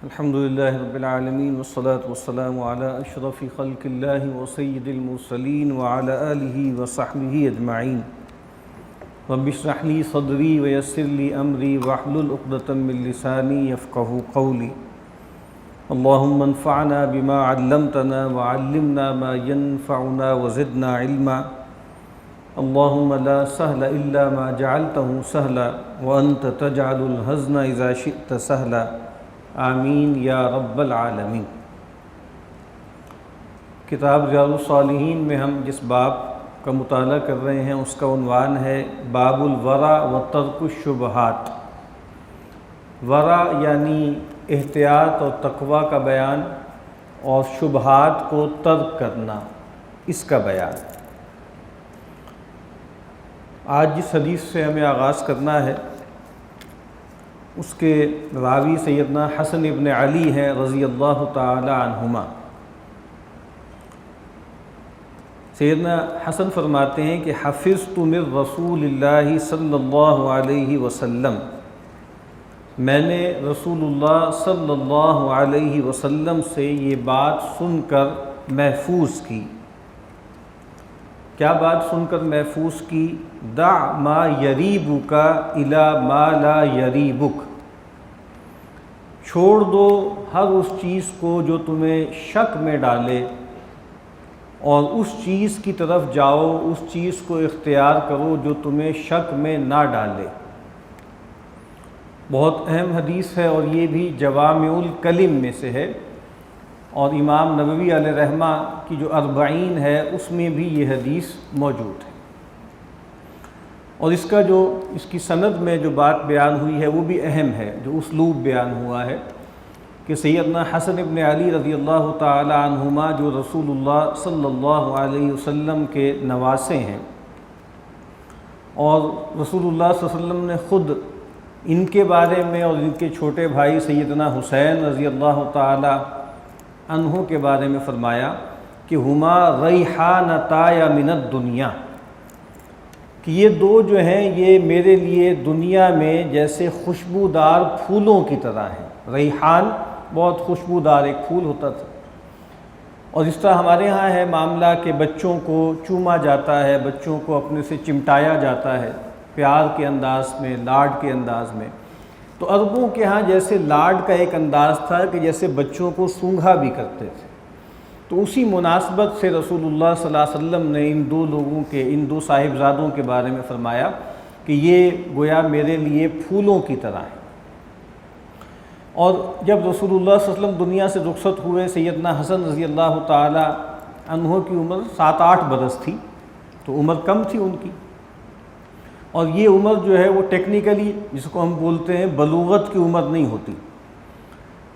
الحمد للہ رب العالمین والصلاة والسلام علی اشرف خلق اللہ وسید المرسلین وعلی آلہ وصحبہ اجمعین رب اشرح لی صدری ویسر لی امری واحلل عقدۃ من لسانی یفقہوا قولی اللہم انفعنا بما علمتنا وعلمنا ما ينفعنا وزدنا علما اللہم لا سہل الا ما جعلته سہلا وانت تجعل الحزن اذا شئت سہلا آمین یا رب العالمین۔ کتاب ریاض الصالحین میں ہم جس باب کا مطالعہ کر رہے ہیں اس کا عنوان ہے باب الورع و ترک الشبہات۔ ورع یعنی احتیاط اور تقوی کا بیان اور شبہات کو ترک کرنا، اس کا بیان۔ آج جس حدیث سے ہمیں آغاز کرنا ہے اس کے راوی سیدنا حسن ابن علی ہیں رضی اللہ تعالی عنہما۔ سیدنا حسن فرماتے ہیں کہ حفظت من رسول اللہ صلی اللہ علیہ وسلم، میں نے رسول اللہ صلی اللہ علیہ وسلم سے یہ بات سن کر محفوظ کی۔ کیا بات سن کر محفوظ کی؟ دع ما یریبک الی ما لا یریبک، چھوڑ دو ہر اس چیز کو جو تمہیں شک میں ڈالے اور اس چیز کی طرف جاؤ، اس چیز کو اختیار کرو جو تمہیں شک میں نہ ڈالے۔ بہت اہم حدیث ہے اور یہ بھی جوامع الکلم میں سے ہے، اور امام نووی علیہ رحمہ کی جو 40 ہے اس میں بھی یہ حدیث موجود ہے۔ اور اس کی سند میں جو بات بیان ہوئی ہے وہ بھی اہم ہے، جو اسلوب بیان ہوا ہے کہ سیدنا حسن ابن علی رضی اللہ تعالی عنہما جو رسول اللہ صلی اللہ علیہ وسلم کے نواسے ہیں، اور رسول اللہ صلی اللہ علیہ وسلم نے خود ان کے بارے میں اور ان کے چھوٹے بھائی سیدنا حسین رضی اللہ تعالی عنہ کے بارے میں فرمایا کہ ہما ریحانتای من الدنیا، کہ یہ دو جو ہیں یہ میرے لیے دنیا میں جیسے خوشبودار پھولوں کی طرح ہیں۔ ریحان بہت خوشبودار ایک پھول ہوتا تھا، اور اس طرح ہمارے ہاں ہے معاملہ کہ بچوں کو چوما جاتا ہے، بچوں کو اپنے سے چمٹایا جاتا ہے پیار کے انداز میں، لاڈ کے انداز میں۔ تو عربوں کے ہاں جیسے لاڈ کا ایک انداز تھا کہ جیسے بچوں کو سونگھا بھی کرتے تھے، تو اسی مناسبت سے رسول اللہ صلی اللہ علیہ وسلم نے ان دو لوگوں کے، ان دو صاحبزادوں کے بارے میں فرمایا کہ یہ گویا میرے لیے پھولوں کی طرح ہیں۔ اور جب رسول اللہ صلی اللہ علیہ وسلم دنیا سے رخصت ہوئے، سیدنا حسن رضی اللہ تعالی عنہ کی عمر 7-8 برس تھی، تو عمر کم تھی ان کی، اور یہ عمر جو ہے وہ ٹیکنیکلی جس کو ہم بولتے ہیں بلوغت کی عمر نہیں ہوتی۔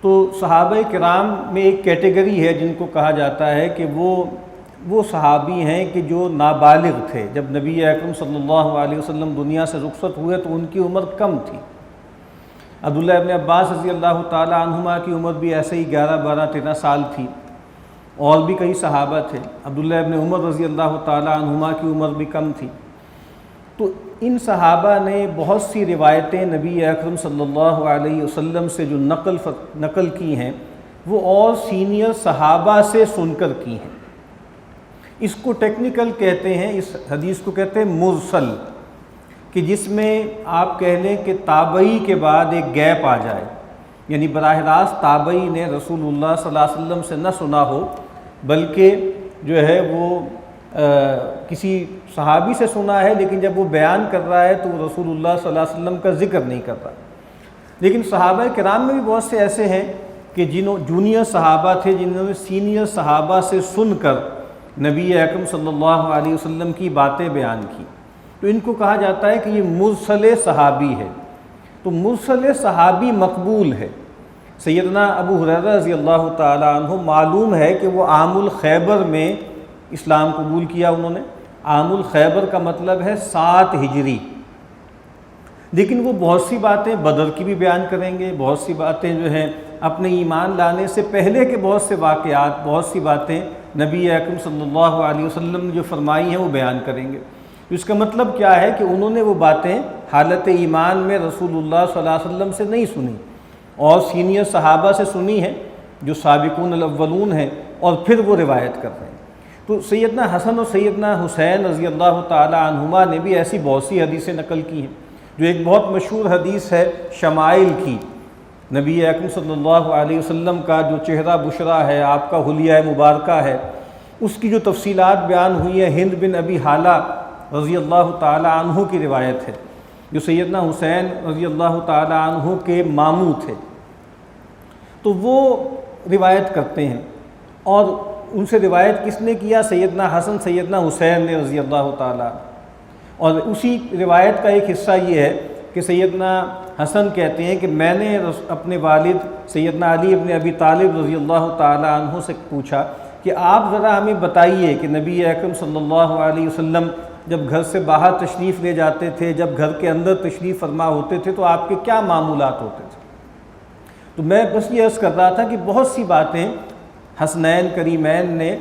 تو صحابہ کرام میں ایک کیٹیگری ہے جن کو کہا جاتا ہے کہ وہ صحابی ہیں کہ جو نابالغ تھے جب نبی اکرم صلی اللہ علیہ وسلم دنیا سے رخصت ہوئے، تو ان کی عمر کم تھی۔ عبداللہ ابن عباس رضی اللہ تعالی عنہما کی عمر بھی ایسے ہی 11-12-13 سال تھی، اور بھی کئی صحابہ تھے۔ عبداللہ ابن عمر رضی اللہ تعالی عنہما کی عمر بھی کم تھی۔ تو ان صحابہ نے بہت سی روایتیں نبی اکرم صلی اللہ علیہ وسلم سے جو نقل کی ہیں وہ اور سینئر صحابہ سے سن کر کی ہیں۔ اس کو ٹیکنیکل کہتے ہیں، اس حدیث کو کہتے ہیں مرسل، کہ جس میں آپ کہہ لیں کہ تابعی کے بعد ایک گیپ آ جائے، یعنی براہ راست تابعی نے رسول اللہ صلی اللہ علیہ وسلم سے نہ سنا ہو، بلکہ جو ہے وہ کسی صحابی سے سنا ہے، لیکن جب وہ بیان کر رہا ہے تو رسول اللہ صلی اللہ علیہ وسلم کا ذکر نہیں کرتا۔ لیکن صحابہ کرام میں بھی بہت سے ایسے ہیں کہ جونیئر صحابہ تھے جنہوں نے سینئر صحابہ سے سن کر نبی اکرم صلی اللہ علیہ وسلم کی باتیں بیان کی، تو ان کو کہا جاتا ہے کہ یہ مرسل صحابی ہے۔ تو مرسل صحابی مقبول ہے۔ سیدنا ابو ہریرہ رضی اللہ تعالی عنہ معلوم ہے کہ وہ عام الخیبر میں اسلام قبول کیا انہوں نے۔ عام الخیبر کا مطلب ہے 7 ہجری، لیکن وہ بہت سی باتیں بدر کی بھی بیان کریں گے، بہت سی باتیں جو ہیں اپنے ایمان لانے سے پہلے کے بہت سے واقعات، بہت سی باتیں نبی اکرم صلی اللہ علیہ وسلم نے جو فرمائی ہیں وہ بیان کریں گے۔ اس کا مطلب کیا ہے کہ انہوں نے وہ باتیں حالت ایمان میں رسول اللہ صلی اللہ علیہ وسلم سے نہیں سنی، اور سینئر صحابہ سے سنی ہے جو سابقون الاولون ہیں، اور پھر وہ روایت کر رہے ہیں۔ تو سیدنا حسن اور سیدنا حسین رضی اللہ تعالی عنہما نے بھی ایسی بہت سی حدیثیں نقل کی ہیں، جو ایک بہت مشہور حدیث ہے شمائل کی، نبی اکرم صلی اللہ علیہ وسلم کا جو چہرہ بشرا ہے، آپ کا حلیہ مبارکہ ہے، اس کی جو تفصیلات بیان ہوئی ہیں، ہند بن ابی حالہ رضی اللہ تعالی عنہ کی روایت ہے، جو سیدنا حسین رضی اللہ تعالی عنہ کے ماموں تھے۔ تو وہ روایت کرتے ہیں، اور ان سے روایت کس نے کیا؟ سیدنا حسن سیدنا حسین نے رضی اللہ تعالی عنہ۔ اور اسی روایت کا ایک حصہ یہ ہے کہ سیدنا حسن کہتے ہیں کہ میں نے اپنے والد سیدنا علی ابن ابی طالب رضی اللہ تعالی عنہ سے پوچھا کہ آپ ذرا ہمیں بتائیے کہ نبی اکرم صلی اللہ علیہ وسلم جب گھر سے باہر تشریف لے جاتے تھے، جب گھر کے اندر تشریف فرما ہوتے تھے، تو آپ کے کیا معمولات ہوتے تھے؟ تو میں بس یہ عرض کر رہا تھا کہ بہت سی باتیں حسنین کریمین نے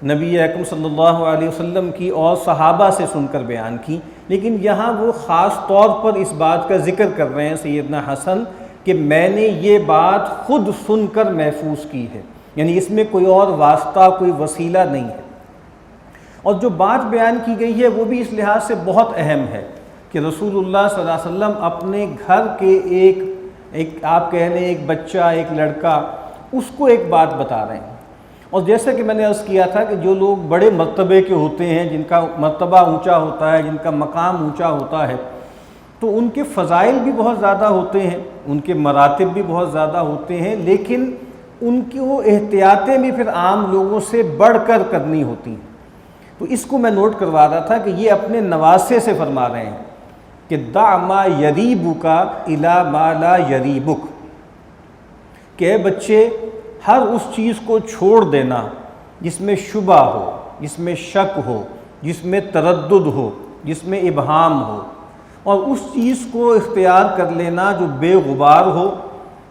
نبی اکرم صلی اللہ علیہ وسلم کی اور صحابہ سے سن کر بیان کی، لیکن یہاں وہ خاص طور پر اس بات کا ذکر کر رہے ہیں سیدنا حسن کہ میں نے یہ بات خود سن کر محفوظ کی ہے، یعنی اس میں کوئی اور واسطہ، کوئی وسیلہ نہیں ہے۔ اور جو بات بیان کی گئی ہے وہ بھی اس لحاظ سے بہت اہم ہے کہ رسول اللہ صلی اللہ علیہ وسلم اپنے گھر کے ایک آپ کہہ لیں ایک بچہ، ایک لڑکا، اس کو ایک بات بتا رہے ہیں۔ اور جیسا کہ میں نے عرض کیا تھا کہ جو لوگ بڑے مرتبے کے ہوتے ہیں، جن کا مرتبہ اونچا ہوتا ہے، جن کا مقام اونچا ہوتا ہے، تو ان کے فضائل بھی بہت زیادہ ہوتے ہیں، ان کے مراتب بھی بہت زیادہ ہوتے ہیں، لیکن ان کی وہ احتیاطیں بھی پھر عام لوگوں سے بڑھ کر کرنی ہوتی ہیں۔ تو اس کو میں نوٹ کروا رہا تھا کہ یہ اپنے نواسے سے فرما رہے ہیں کہ دع ما یریبک الی ما لا یریبک، کہ اے بچے ہر اس چیز کو چھوڑ دینا جس میں شبہ ہو، جس میں شک ہو، جس میں تردد ہو، جس میں ابہام ہو، اور اس چیز کو اختیار کر لینا جو بے غبار ہو،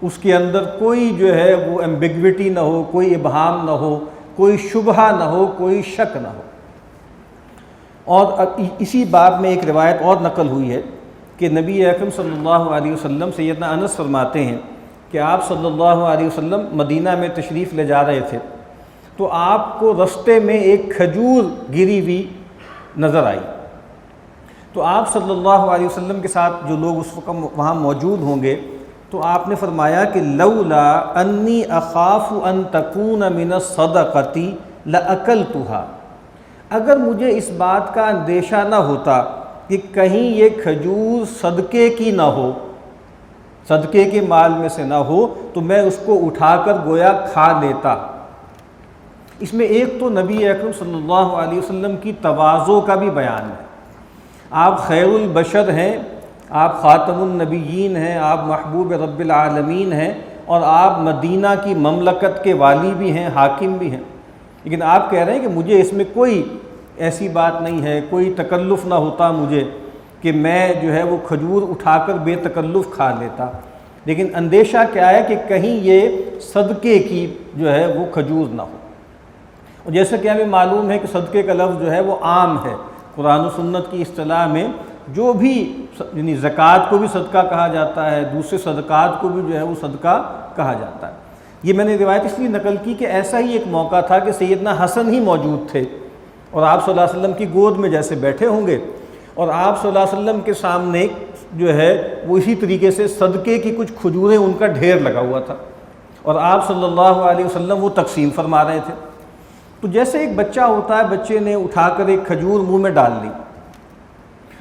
اس کے اندر کوئی جو ہے وہ ایمبیگوٹی نہ ہو، کوئی ابہام نہ ہو، کوئی شبہ نہ ہو، کوئی شک نہ ہو۔ اور اسی باب میں ایک روایت اور نقل ہوئی ہے کہ نبی اکرم صلی اللہ علیہ وسلم، سیدنا انس فرماتے ہیں کہ آپ صلی اللہ علیہ وسلم مدینہ میں تشریف لے جا رہے تھے، تو آپ کو رستے میں ایک کھجور گری ہوئی نظر آئی، تو آپ صلی اللہ علیہ وسلم کے ساتھ جو لوگ اس وقت وہاں موجود ہوں گے، تو آپ نے فرمایا کہ لولا انی اخاف ان تکون من الصدقۃ لاکلتها، اگر مجھے اس بات کا اندیشہ نہ ہوتا کہ کہیں یہ کھجور صدقے کی نہ ہو، صدقے کے مال میں سے نہ ہو، تو میں اس کو اٹھا کر گویا کھا لیتا۔ اس میں ایک تو نبی اکرم صلی اللہ علیہ وسلم کی تواضع کا بھی بیان ہے۔ آپ خیر البشر ہیں، آپ خاتم النبیین ہیں، آپ محبوب رب العالمین ہیں، اور آپ مدینہ کی مملکت کے والی بھی ہیں، حاکم بھی ہیں، لیکن آپ کہہ رہے ہیں کہ مجھے اس میں کوئی ایسی بات نہیں ہے، کوئی تکلف نہ ہوتا مجھے کہ میں جو ہے وہ کھجور اٹھا کر بے تکلف کھا لیتا، لیکن اندیشہ کیا ہے کہ کہیں یہ صدقے کی جو ہے وہ کھجور نہ ہو۔ اور جیسا کہ ہمیں معلوم ہے کہ صدقے کا لفظ جو ہے وہ عام ہے، قرآن و سنت کی اصطلاح میں جو بھی یعنی زکوٰۃ کو بھی صدقہ کہا جاتا ہے، دوسرے صدقات کو بھی جو ہے وہ صدقہ کہا جاتا ہے۔ یہ میں نے روایت اس لیے نقل کی کہ ایسا ہی ایک موقع تھا کہ سیدنا حسن ہی موجود تھے، اور آپ صلی اللہ علیہ وسلم کی گود میں جیسے بیٹھے ہوں گے، اور آپ صلی اللہ علیہ وسلم کے سامنے جو ہے وہ اسی طریقے سے صدقے کی کچھ کھجوریں ان کا ڈھیر لگا ہوا تھا، اور آپ صلی اللہ علیہ وسلم وہ تقسیم فرما رہے تھے۔ تو جیسے ایک بچہ ہوتا ہے، بچے نے اٹھا کر ایک کھجور منہ میں ڈال لی،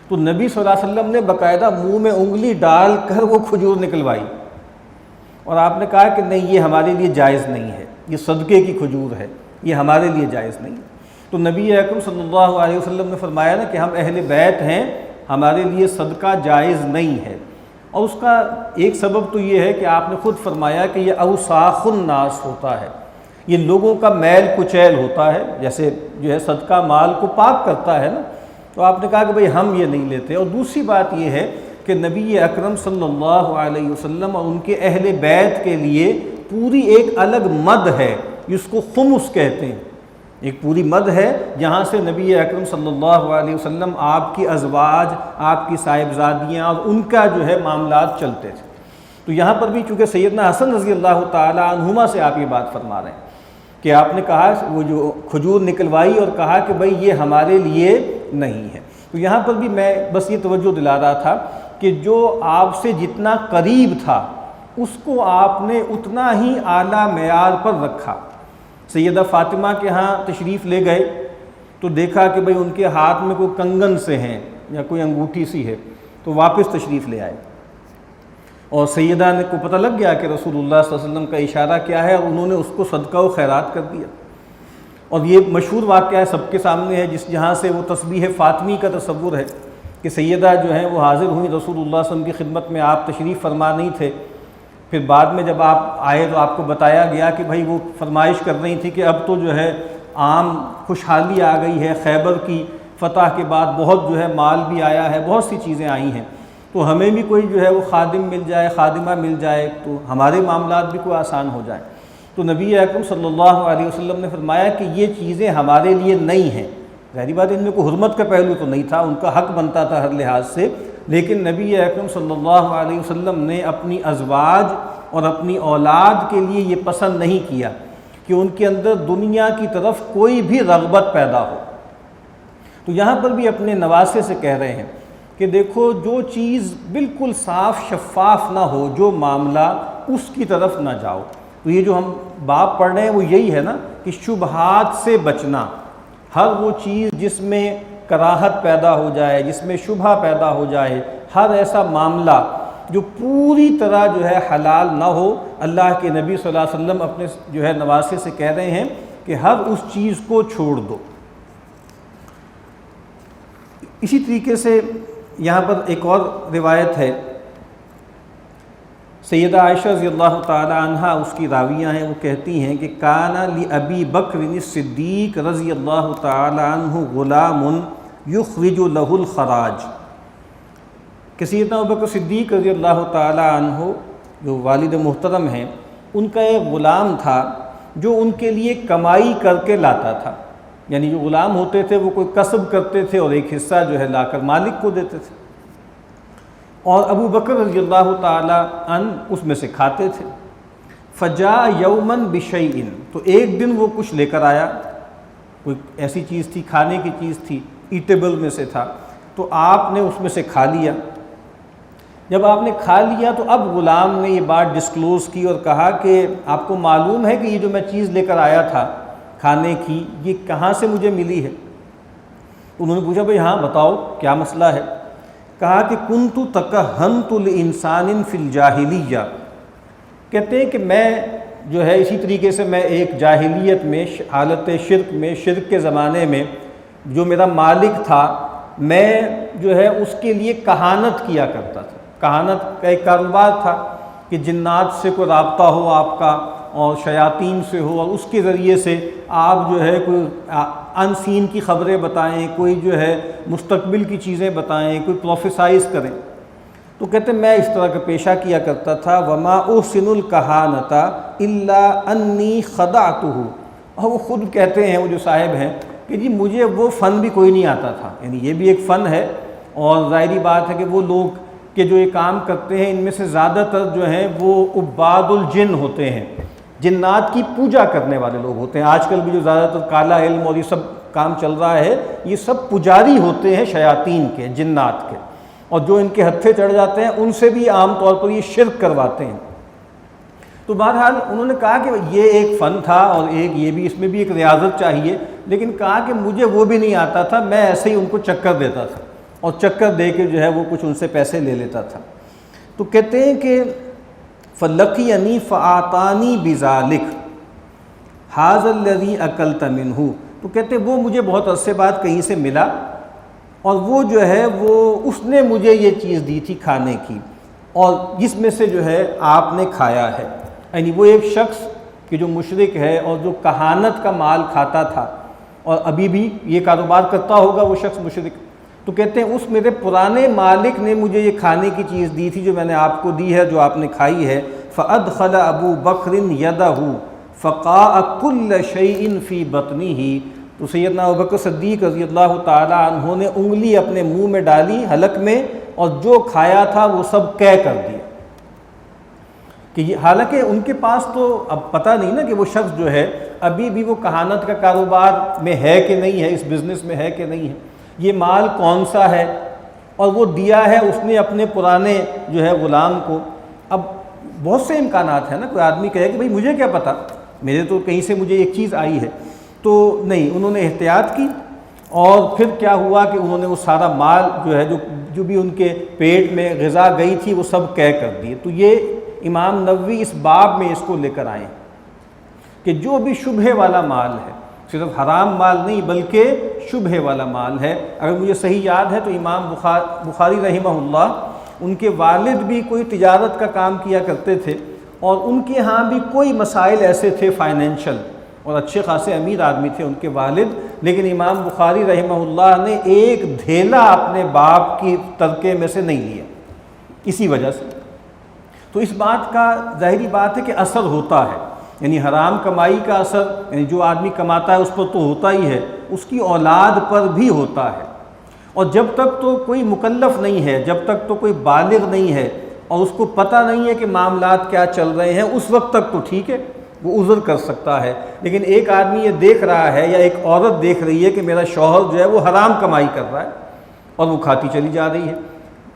تو نبی صلی اللہ علیہ وسلم نے باقاعدہ منہ میں انگلی ڈال کر وہ کھجور نکلوائی، اور آپ نے کہا کہ نہیں، یہ ہمارے لیے جائز نہیں ہے، یہ صدقے کی کھجور ہے، یہ ہمارے لیے جائز نہیں ہے۔ تو نبی اکرم صلی اللہ علیہ وسلم نے فرمایا نا کہ ہم اہل بیت ہیں، ہمارے لیے صدقہ جائز نہیں ہے۔ اور اس کا ایک سبب تو یہ ہے کہ آپ نے خود فرمایا کہ یہ اوساخ الناس ہوتا ہے، یہ لوگوں کا میل کچیل ہوتا ہے، جیسے جو ہے صدقہ مال کو پاک کرتا ہے نا، تو آپ نے کہا کہ بھئی ہم یہ نہیں لیتے۔ اور دوسری بات یہ ہے کہ نبی اکرم صلی اللہ علیہ وسلم اور ان کے اہل بیت کے لیے پوری ایک الگ مد ہے جس کو خمس کہتے ہیں، ایک پوری مد ہے جہاں سے نبی اکرم صلی اللہ علیہ وسلم، آپ کی ازواج، آپ کی صاحبزادیاں اور ان کا جو ہے معاملات چلتے تھے۔ تو یہاں پر بھی چونکہ سیدنا حسن رضی اللہ تعالی عنہما سے آپ یہ بات فرما رہے ہیں کہ آپ نے کہا وہ جو کھجور نکلوائی اور کہا کہ بھئی یہ ہمارے لیے نہیں ہے۔ تو یہاں پر بھی میں بس یہ توجہ دلا رہا تھا کہ جو آپ سے جتنا قریب تھا اس کو آپ نے اتنا ہی اعلیٰ معیار پر رکھا۔ سیدہ فاطمہ کے ہاں تشریف لے گئے تو دیکھا کہ بھئی ان کے ہاتھ میں کوئی کنگن سے ہیں یا کوئی انگوٹھی سی ہے، تو واپس تشریف لے آئے، اور سیدہ نے کو پتہ لگ گیا کہ رسول اللہ صلی اللہ علیہ وسلم کا اشارہ کیا ہے، اور انہوں نے اس کو صدقہ و خیرات کر دیا۔ اور یہ مشہور واقعہ ہے، سب کے سامنے ہے، جہاں سے وہ تسبیح فاطمی کا تصور ہے کہ سیدہ جو ہیں وہ حاضر ہوئیں رسول اللہ صلی اللہ علیہ وسلم کی خدمت میں، آپ تشریف فرما نہیں تھے، پھر بعد میں جب آپ آئے تو آپ کو بتایا گیا کہ بھائی وہ فرمائش کر رہی تھی کہ اب تو جو ہے عام خوشحالی آ گئی ہے، خیبر کی فتح کے بعد بہت جو ہے مال بھی آیا ہے، بہت سی چیزیں آئی ہیں، تو ہمیں بھی کوئی جو ہے وہ خادم مل جائے، خادمہ مل جائے تو ہمارے معاملات بھی کوئی آسان ہو جائیں۔ تو نبی اکرم صلی اللہ علیہ وسلم نے فرمایا کہ یہ چیزیں ہمارے لیے نہیں ہیں۔ ظاہری بات ان میں کوئی حرمت کا پہلو تو نہیں تھا، ان کا حق بنتا تھا ہر لحاظ سے، لیکن نبی اکرم صلی اللہ علیہ وسلم نے اپنی ازواج اور اپنی اولاد کے لیے یہ پسند نہیں کیا کہ ان کے اندر دنیا کی طرف کوئی بھی رغبت پیدا ہو۔ تو یہاں پر بھی اپنے نواسے سے کہہ رہے ہیں کہ دیکھو جو چیز بالکل صاف شفاف نہ ہو، جو معاملہ، اس کی طرف نہ جاؤ۔ تو یہ جو ہم باب پڑھ رہے ہیں وہ یہی ہے نا کہ شبہات سے بچنا، ہر وہ چیز جس میں کراہت پیدا ہو جائے، جس میں شبہ پیدا ہو جائے، ہر ایسا معاملہ جو پوری طرح جو ہے حلال نہ ہو، اللہ کے نبی صلی اللہ علیہ وسلم اپنے جو ہے نواسے سے کہہ رہے ہیں کہ ہر اس چیز کو چھوڑ دو۔ اسی طریقے سے یہاں پر ایک اور روایت ہے، سیدہ عائشہ رضی اللہ تعالی عنہا اس کی راویہ ہیں، وہ کہتی ہیں کہ کان لابی بکر الصدیق رضی اللہ تعالی عنہ غلام یخرج له الخراج، کہ سیدنا ابوبکر صدیق رضی اللہ تعالی عنہ جو والد محترم ہیں، ان کا ایک غلام تھا جو ان کے لیے کمائی کر کے لاتا تھا، یعنی جو غلام ہوتے تھے وہ کوئی کسب کرتے تھے اور ایک حصہ جو ہے لا کر مالک کو دیتے تھے، اور ابو بکر رضی اللہ تعالی عنہ اس میں سے کھاتے تھے۔ فجاء یوما بشیء، تو ایک دن وہ کچھ لے کر آیا، کوئی ایسی چیز تھی، کھانے کی چیز تھی، ایٹیبل میں سے تھا، تو آپ نے اس میں سے کھا لیا۔ جب آپ نے کھا لیا تو اب غلام نے یہ بات ڈسکلوز کی اور کہا کہ آپ کو معلوم ہے کہ یہ جو میں چیز لے کر آیا تھا کھانے کی، یہ کہاں سے مجھے ملی ہے؟ انہوں نے پوچھا بھئی ہاں بتاؤ کیا مسئلہ ہے؟ کہا کہ کنت تکہنت لانسان فی الجاہلیہ، کہتے ہیں کہ میں جو ہے اسی طریقے سے میں ایک جاہلیت میں، حالت شرک میں، شرک کے زمانے میں جو میرا مالک تھا، میں جو ہے اس کے لیے کہانت کیا کرتا تھا۔ کہانت کا ایک کاروبار تھا کہ جنات سے کوئی رابطہ ہو آپ کا اور شیاطین سے ہو، اور اس کے ذریعے سے آپ جو ہے کوئی ان سین کی خبریں بتائیں، کوئی جو ہے مستقبل کی چیزیں بتائیں، کوئی پروفیسائز کریں۔ تو کہتے ہیں میں اس طرح کا پیشہ کیا کرتا تھا، وما احسن الکہانۃ الا انی خدعتہ، اور وہ خود کہتے ہیں وہ جو صاحب ہیں کہ جی مجھے وہ فن بھی کوئی نہیں آتا تھا، یعنی یہ بھی ایک فن ہے، اور ظاہری بات ہے کہ وہ لوگ کہ جو یہ کام کرتے ہیں ان میں سے زیادہ تر جو ہیں وہ عباد الجن ہوتے ہیں، جنات کی پوجا کرنے والے لوگ ہوتے ہیں۔ آج کل بھی جو زیادہ تر کالا علم اور یہ سب کام چل رہا ہے، یہ سب پجاری ہوتے ہیں شیاطین کے، جنات کے، اور جو ان کے ہتھے چڑھ جاتے ہیں ان سے بھی عام طور پر یہ شرک کرواتے ہیں۔ تو بہرحال انہوں نے کہا کہ یہ ایک فن تھا اور ایک یہ بھی، اس میں بھی ایک ریاضت چاہیے، لیکن کہا کہ مجھے وہ بھی نہیں آتا تھا، میں ایسے ہی ان کو چکر دیتا تھا اور چکر دے کے جو ہے وہ کچھ ان سے پیسے لے لیتا تھا۔ تو کہتے ہیں کہ فَلَقِيَنِي فَآتَانِي بِذَلِكَ هَذَا الَّذِي أَكَلْتَ مِنْهُ، تو کہتے ہیں وہ مجھے بہت عرصے بعد کہیں سے ملا، اور وہ جو ہے وہ اس نے مجھے یہ چیز دی تھی کھانے کی، اور جس میں سے جو ہے آپ نے کھایا ہے۔ یعنی وہ ایک شخص کہ جو مشرک ہے اور جو کہانت کا مال کھاتا تھا، اور ابھی بھی یہ کاروبار کرتا ہوگا وہ شخص مشرک، تو کہتے ہیں اس میرے پرانے مالک نے مجھے یہ کھانے کی چیز دی تھی جو میں نے آپ کو دی ہے، جو آپ نے کھائی ہے۔ فَأَدْخَلَ أَبُو بَكْرٍ يَدَهُ فَقَاءَ كُلَّ شَيْءٍ فِي بَطْنِهِ، تو سیدنا ابوبکر صدیق رضی اللہ تعالی عنہ نے انگلی اپنے منہ میں ڈالی، حلق میں، اور جو کھایا تھا وہ سب قے کر دیا۔ کہ حالانکہ ان کے پاس تو اب پتہ نہیں نا کہ وہ شخص جو ہے ابھی بھی وہ کہانت کا کاروبار میں ہے کہ نہیں ہے، اس بزنس میں ہے کہ نہیں ہے، یہ مال کون سا ہے، اور وہ دیا ہے اس نے اپنے پرانے جو ہے غلام کو۔ اب بہت سے امکانات ہیں نا، کوئی آدمی کہے کہ بھئی مجھے کیا پتہ، میرے تو کہیں سے مجھے ایک چیز آئی ہے، تو نہیں، انہوں نے احتیاط کی، اور پھر کیا ہوا کہ انہوں نے وہ سارا مال جو ہے جو بھی ان کے پیٹ میں غذا گئی تھی وہ سب قے کر دیے۔ تو یہ امام نووی اس باب میں اس کو لے کر آئے کہ جو بھی شبہ والا مال ہے، صرف حرام مال نہیں بلکہ شبہ والا مال ہے۔ اگر مجھے صحیح یاد ہے تو امام بخاری رحمہ اللہ، ان کے والد بھی کوئی تجارت کا کام کیا کرتے تھے، اور ان کے ہاں بھی کوئی مسائل ایسے تھے فائنینشل، اور اچھے خاصے امیر آدمی تھے ان کے والد، لیکن امام بخاری رحمہ اللہ نے ایک دھیلا اپنے باپ کی ترکے میں سے نہیں لیا اسی وجہ سے۔ تو اس بات کا ظاہری بات ہے کہ اثر ہوتا ہے، یعنی حرام کمائی کا اثر، یعنی جو آدمی کماتا ہے اس پر تو ہوتا ہی ہے، اس کی اولاد پر بھی ہوتا ہے، اور جب تک تو کوئی مکلف نہیں ہے، جب تک تو کوئی بالغ نہیں ہے اور اس کو پتہ نہیں ہے کہ معاملات کیا چل رہے ہیں، اس وقت تک تو ٹھیک ہے، وہ عذر کر سکتا ہے۔ لیکن ایک آدمی یہ دیکھ رہا ہے یا ایک عورت دیکھ رہی ہے کہ میرا شوہر جو ہے وہ حرام کمائی کر رہا ہے اور وہ کھاتی چلی جا رہی ہے،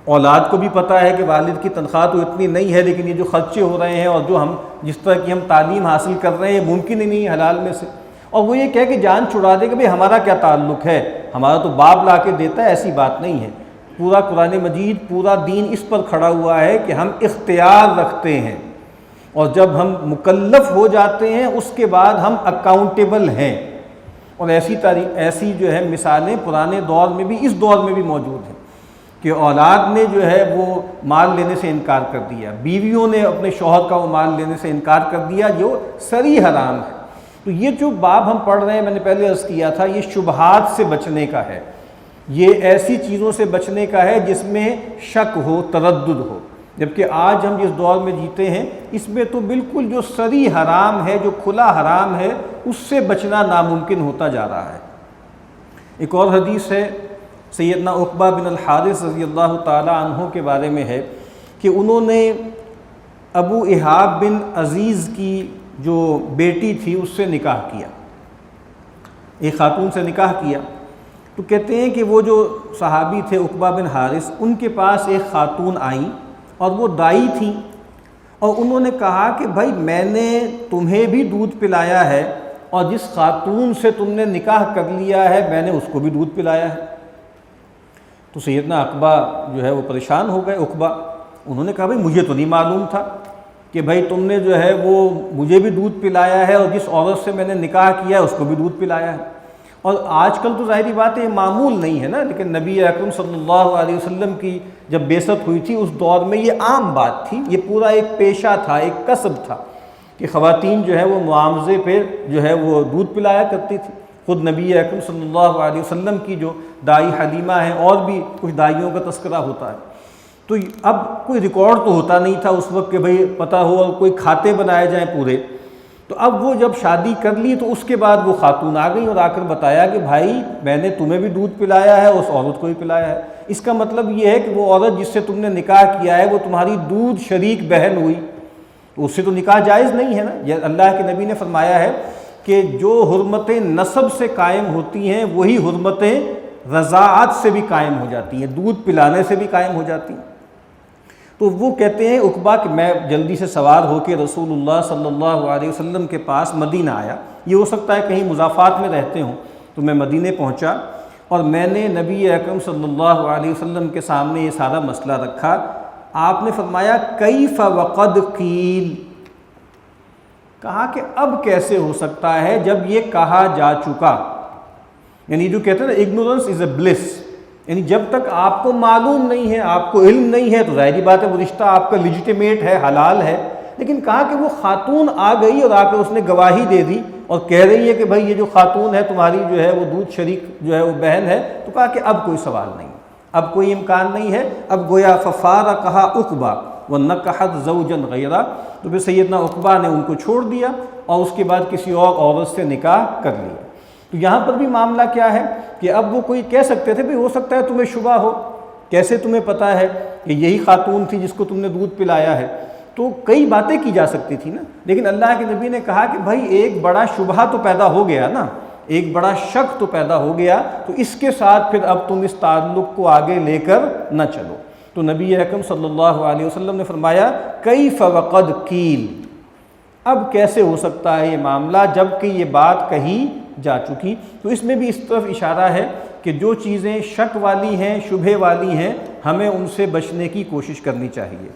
اولاد کو بھی پتہ ہے کہ والد کی تنخواہ تو اتنی نہیں ہے، لیکن یہ جو خرچے ہو رہے ہیں اور جو جس طرح کی ہم تعلیم حاصل کر رہے ہیں ممکن ہی نہیں ہے حلال میں سے، اور وہ یہ کہہ کہ جان چھڑا دے کہ بھئی ہمارا کیا تعلق ہے، ہمارا تو باپ لا کے دیتا ہے، ایسی بات نہیں ہے۔ پورا قرآن مجید، پورا دین اس پر کھڑا ہوا ہے کہ ہم اختیار رکھتے ہیں، اور جب ہم مکلف ہو جاتے ہیں اس کے بعد ہم اکاؤنٹیبل ہیں، اور ایسی جو ہے مثالیں پرانے دور میں بھی اس دور میں بھی موجود ہیں کہ اولاد نے جو ہے وہ مال لینے سے انکار کر دیا، بیویوں نے اپنے شوہر کا وہ مال لینے سے انکار کر دیا جو صریح حرام ہے۔ تو یہ جو باب ہم پڑھ رہے ہیں، میں نے پہلے عرض کیا تھا، یہ شبہات سے بچنے کا ہے، یہ ایسی چیزوں سے بچنے کا ہے جس میں شک ہو، تردد ہو، جبکہ آج ہم جس دور میں جیتے ہیں اس میں تو بالکل جو صریح حرام ہے، جو کھلا حرام ہے، اس سے بچنا ناممکن ہوتا جا رہا ہے۔ ایک اور حدیث ہے سیدنا عقبہ بن الحارث رضی اللہ تعالی عنہ کے بارے میں ہے کہ انہوں نے ابو احاب بن عزیز کی جو بیٹی تھی اس سے نکاح کیا، ایک خاتون سے نکاح کیا۔ تو کہتے ہیں کہ وہ جو صحابی تھے عقبہ بن حارث، ان کے پاس ایک خاتون آئیں اور وہ دائی تھیں، اور انہوں نے کہا کہ بھائی میں نے تمہیں بھی دودھ پلایا ہے، اور جس خاتون سے تم نے نکاح کر لیا ہے میں نے اس کو بھی دودھ پلایا ہے۔ تو سیدنا عقبہ جو ہے وہ پریشان ہو گئے، عقبہ، انہوں نے کہا بھائی مجھے تو نہیں معلوم تھا کہ بھائی تم نے جو ہے وہ مجھے بھی دودھ پلایا ہے، اور جس عورت سے میں نے نکاح کیا ہے اس کو بھی دودھ پلایا ہے۔ اور آج کل تو ظاہری بات ہے یہ معمول نہیں ہے نا، لیکن نبی اکرم صلی اللہ علیہ وسلم کی جب بعثت ہوئی تھی اس دور میں یہ عام بات تھی، یہ پورا ایک پیشہ تھا، ایک کسب تھا کہ خواتین جو ہے وہ معاوضے پہ جو ہے وہ دودھ پلایا کرتی تھی۔ خود نبی اکرم صلی اللہ علیہ وسلم کی جو دائی حلیمہ ہیں، اور بھی کچھ دائیوں کا تذکرہ ہوتا ہے۔ تو اب کوئی ریکارڈ تو ہوتا نہیں تھا اس وقت کہ بھئی پتہ ہو اور کوئی کھاتے بنائے جائیں پورے۔ تو اب وہ جب شادی کر لی تو اس کے بعد وہ خاتون آ گئی اور آ کر بتایا کہ بھائی میں نے تمہیں بھی دودھ پلایا ہے، اس عورت کو بھی پلایا ہے۔ اس کا مطلب یہ ہے کہ وہ عورت جس سے تم نے نکاح کیا ہے وہ تمہاری دودھ شریک بہن ہوئی، تو اس سے تو نکاح جائز نہیں ہے نا۔ یہ اللہ کے نبی نے فرمایا ہے کہ جو حرمتیں نسب سے قائم ہوتی ہیں وہی حرمتیں رضاعت سے بھی قائم ہو جاتی ہیں، دودھ پلانے سے بھی قائم ہو جاتی ہیں۔ تو وہ کہتے ہیں عقبہ کہ میں جلدی سے سوار ہو کے رسول اللہ صلی اللہ علیہ وسلم کے پاس مدینہ آیا، یہ ہو سکتا ہے کہیں مضافات میں رہتے ہوں، تو میں مدینے پہنچا اور میں نے نبی اکرم صلی اللہ علیہ وسلم کے سامنے یہ سارا مسئلہ رکھا۔ آپ نے فرمایا کیف وقد قیل، کہا کہ اب کیسے ہو سکتا ہے جب یہ کہا جا چکا، یعنی جو کہتے ہیں نا اگنورنس از اے بلس، یعنی جب تک آپ کو معلوم نہیں ہے، آپ کو علم نہیں ہے تو ظاہری بات ہے وہ رشتہ آپ کا لیجیٹیمیٹ ہے، حلال ہے۔ لیکن کہا کہ وہ خاتون آ گئی اور آ کر اس نے گواہی دے دی اور کہہ رہی ہے کہ بھائی یہ جو خاتون ہے تمہاری جو ہے وہ دودھ شریک جو ہے وہ بہن ہے، تو کہا کہ اب کوئی سوال نہیں، اب کوئی امکان نہیں ہے۔ اب گویا ففارقھا عقبہ ونکحت زوجا غیرہ، تو پھر سیدنا عقبہ نے ان کو چھوڑ دیا اور اس کے بعد کسی اور عورت سے نکاح کر لیا۔ تو یہاں پر بھی معاملہ کیا ہے کہ اب وہ کوئی کہہ سکتے تھے بھئی ہو سکتا ہے تمہیں شبہ ہو، کیسے تمہیں پتہ ہے کہ یہی خاتون تھی جس کو تم نے دودھ پلایا ہے؟ تو کئی باتیں کی جا سکتی تھی نا، لیکن اللہ کے نبی نے کہا کہ بھائی ایک بڑا شبہہ تو پیدا ہو گیا نا، ایک بڑا شک تو پیدا ہو گیا، تو اس کے ساتھ پھر اب تم اس تعلق کو آگے لے کر نہ چلو۔ تو نبی اکرم صلی اللہ علیہ وسلم نے فرمایا کیف وقد قیل، اب کیسے ہو سکتا ہے یہ معاملہ جب کہ یہ بات کہی جا چکی۔ تو اس میں بھی اس طرف اشارہ ہے کہ جو چیزیں شک والی ہیں، شبہے والی ہیں، ہمیں ان سے بچنے کی کوشش کرنی چاہیے۔